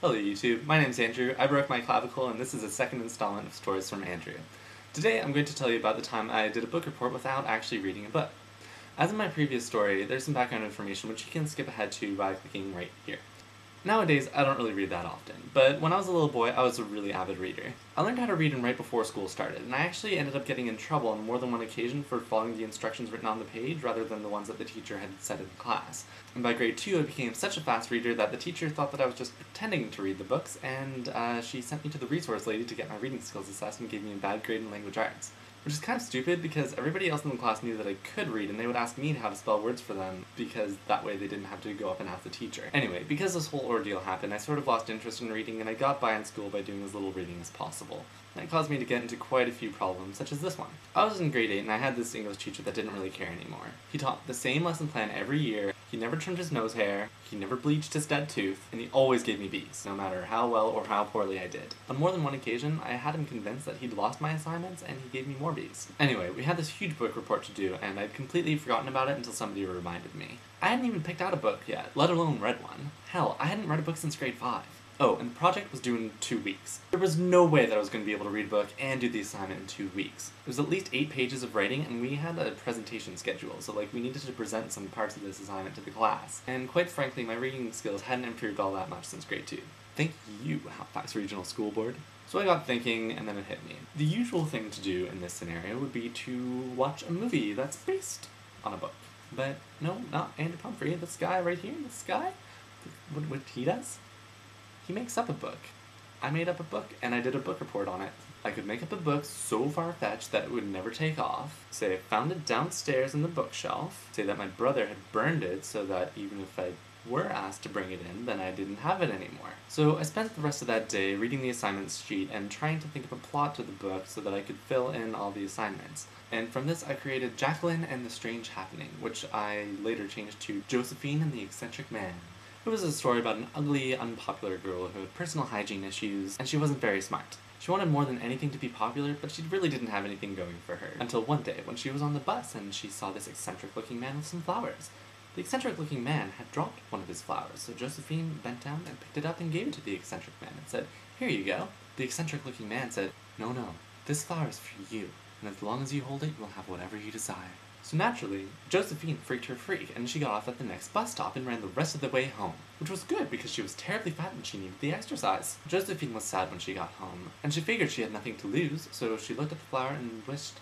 Hello YouTube, my name is Andrew, I broke my clavicle, and this is the second installment of Stories from Andrew. Today I'm going to tell you about the time I did a book report without actually reading a book. As in my previous story, there's some background information which you can skip ahead to by clicking right here. Nowadays, I don't really read that often, but when I was a little boy, I was a really avid reader. I learned how to read right before school started, and I actually ended up getting in trouble on more than one occasion for following the instructions written on the page rather than the ones that the teacher had said in class. And by grade 2, I became such a fast reader that the teacher thought that I was just pretending to read the books, and she sent me to the resource lady to get my reading skills assessed and gave me a bad grade in language arts. Which is kind of stupid because everybody else in the class knew that I could read and they would ask me how to spell words for them because that way they didn't have to go up and ask the teacher. Anyway, because this whole ordeal happened, I sort of lost interest in reading and I got by in school by doing as little reading as possible. That caused me to get into quite a few problems, such as this one. I was in grade 8 and I had this English teacher that didn't really care anymore. He taught the same lesson plan every year, he never trimmed his nose hair, he never bleached his dead tooth, and he always gave me B's, no matter how well or how poorly I did. On more than one occasion, I had him convinced that he'd lost my assignments and he gave me more B's. Anyway, we had this huge book report to do, and I'd completely forgotten about it until somebody reminded me. I hadn't even picked out a book yet, let alone read one. Hell, I hadn't read a book since grade 5. Oh, and the project was due in 2 weeks. There was no way that I was going to be able to read a book and do the assignment in 2 weeks. It was at least 8 pages of writing, and we had a presentation schedule, so we needed to present some parts of this assignment to the class. And quite frankly, my reading skills hadn't improved all that much since grade 2. Thank you, Halifax Regional School Board. So I got thinking, and then it hit me. The usual thing to do in this scenario would be to watch a movie that's based on a book. But no, not Andrew Pumphrey, this guy right here, this guy, what he does? He makes up a book. I made up a book, and I did a book report on it. I could make up a book so far-fetched that it would never take off, say I found it downstairs in the bookshelf, say that my brother had burned it so that even if I were asked to bring it in, then I didn't have it anymore. So I spent the rest of that day reading the assignment sheet and trying to think of a plot to the book so that I could fill in all the assignments. And from this I created Jacqueline and the Strange Happening, which I later changed to Josephine and the Eccentric Man. It was a story about an ugly, unpopular girl who had personal hygiene issues, and she wasn't very smart. She wanted more than anything to be popular, but she really didn't have anything going for her. Until one day, when she was on the bus and she saw this eccentric-looking man with some flowers. The eccentric-looking man had dropped one of his flowers, so Josephine bent down and picked it up and gave it to the eccentric man and said, "Here you go." The eccentric-looking man said, "No, this flower is for you, and as long as you hold it, you will have whatever you desire." So naturally, Josephine freaked her freak, and she got off at the next bus stop and ran the rest of the way home. Which was good, because she was terribly fat and she needed the exercise. Josephine was sad when she got home, and she figured she had nothing to lose, so she looked at the flower and wished,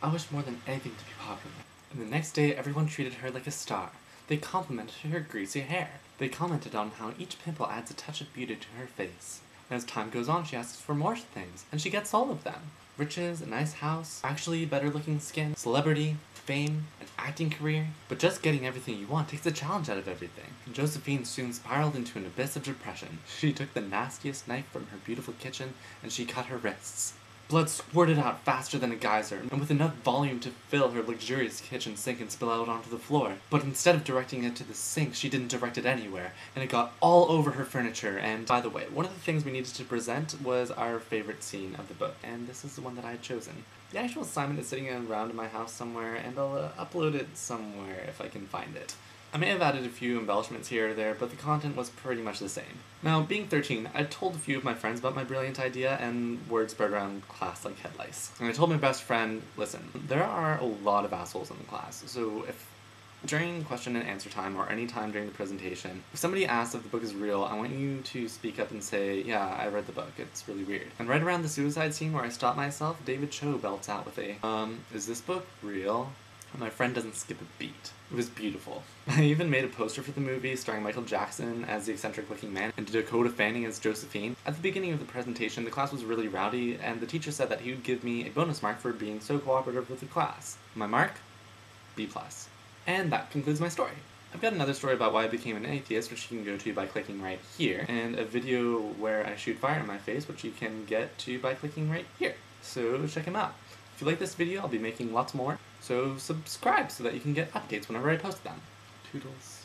"I wish more than anything to be popular." And the next day, everyone treated her like a star. They complimented her greasy hair. They commented on how each pimple adds a touch of beauty to her face. And as time goes on, she asks for more things, and she gets all of them. Riches, a nice house, actually better looking skin, celebrity, fame, an acting career. But just getting everything you want takes the challenge out of everything. And Josephine soon spiraled into an abyss of depression. She took the nastiest knife from her beautiful kitchen, and she cut her wrists. Blood squirted out faster than a geyser, and with enough volume to fill her luxurious kitchen sink and spill out onto the floor. But instead of directing it to the sink, she didn't direct it anywhere, and it got all over her furniture. And by the way, one of the things we needed to present was our favorite scene of the book, and this is the one that I had chosen. The actual assignment is sitting around in my house somewhere, and I'll upload it somewhere if I can find it. I may have added a few embellishments here or there, but the content was pretty much the same. Now, being 13, I told a few of my friends about my brilliant idea, and word spread around class like head lice. And I told my best friend, listen, there are a lot of assholes in the class, so if during question and answer time, or any time during the presentation, if somebody asks if the book is real, I want you to speak up and say, "Yeah, I read the book, it's really weird." And right around the suicide scene where I stop myself, David Cho belts out with a, "Is this book real?" And my friend doesn't skip a beat. It was beautiful. I even made a poster for the movie starring Michael Jackson as the eccentric-looking man and Dakota Fanning as Josephine. At the beginning of the presentation, the class was really rowdy, and the teacher said that he would give me a bonus mark for being so cooperative with the class. My mark? B+. And that concludes my story. I've got another story about why I became an atheist, which you can go to by clicking right here, and a video where I shoot fire in my face, which you can get to by clicking right here. So check them out. If you like this video, I'll be making lots more, so subscribe so that you can get updates whenever I post them. Toodles.